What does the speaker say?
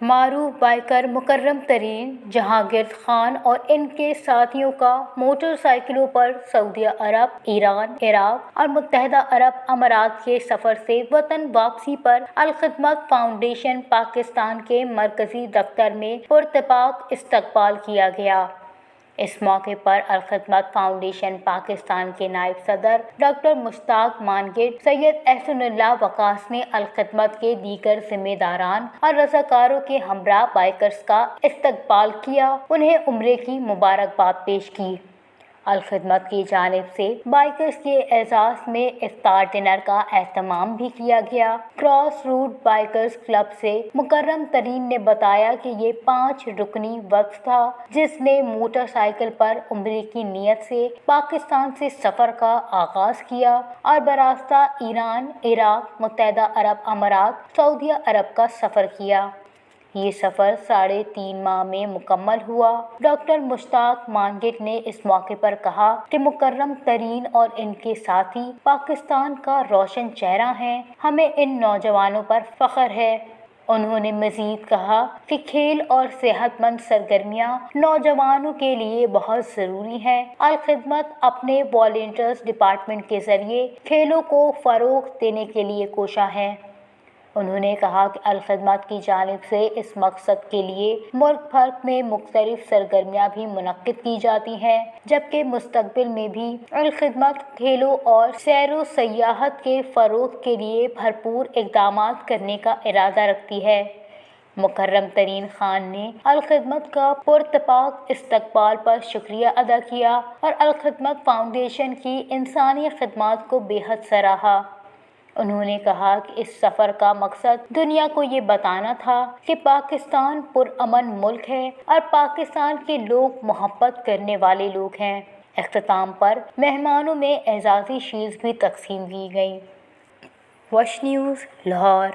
معروف بائیکر مکرم ترین جہانگیر خان اور ان کے ساتھیوں کا موٹر سائیکلوں پر سعودی عرب، ایران، عراق اور متحدہ عرب امارات کے سفر سے وطن واپسی پر الخدمت فاؤنڈیشن پاکستان کے مرکزی دفتر میں پراتفاق استقبال کیا گیا۔ اس موقع پر الخدمت فاؤنڈیشن پاکستان کے نائب صدر ڈاکٹر مشتاق مانگٹ، سید احسن اللہ وقاص نے الخدمت کے دیگر ذمہ داران اور رضاکاروں کے ہمراہ بائیکرز کا استقبال کیا، انہیں عمرے کی مبارکباد پیش کی۔ الخدمت کی جانب سے بائیکرز کے اعزاز میں افطار ڈنر کا اہتمام بھی کیا گیا۔ کراس روڈ بائیکرز کلب سے مکرم ترین نے بتایا کہ یہ 5 رکنی وفد تھا جس نے موٹر سائیکل پر عمرے کی نیت سے پاکستان سے سفر کا آغاز کیا اور براستہ ایران، عراق، متحدہ عرب امارات، سعودی عرب کا سفر کیا۔ یہ سفر 3.5 ماہ میں مکمل ہوا۔ ڈاکٹر مشتاق مانگٹ نے اس موقع پر کہا کہ مکرم ترین اور ان کے ساتھی پاکستان کا روشن چہرہ ہیں، ہمیں ان نوجوانوں پر فخر ہے۔ انہوں نے مزید کہا کہ کھیل اور صحت مند سرگرمیاں نوجوانوں کے لیے بہت ضروری ہیں۔ الخدمت اپنے والنٹیئرز ڈپارٹمنٹ کے ذریعے کھیلوں کو فروغ دینے کے لیے کوشاں ہے۔ انہوں نے کہا کہ الخدمت کی جانب سے اس مقصد کے لیے ملک بھر میں مختلف سرگرمیاں بھی منعقد کی جاتی ہیں، جبکہ مستقبل میں بھی الخدمت کھیلوں اور سیر و سیاحت کے فروغ کے لیے بھرپور اقدامات کرنے کا ارادہ رکھتی ہے۔ مکرم ترین خان نے الخدمت کا پراتفاق استقبال پر شکریہ ادا کیا اور الخدمت فاؤنڈیشن کی انسانی خدمات کو بے حد سراہا۔ انہوں نے کہا کہ اس سفر کا مقصد دنیا کو یہ بتانا تھا کہ پاکستان پرامن ملک ہے اور پاکستان کے لوگ محبت کرنے والے لوگ ہیں۔ اختتام پر مہمانوں میں اعزازی شیلڈز بھی تقسیم کی گئیں۔ وش نیوز، لاہور۔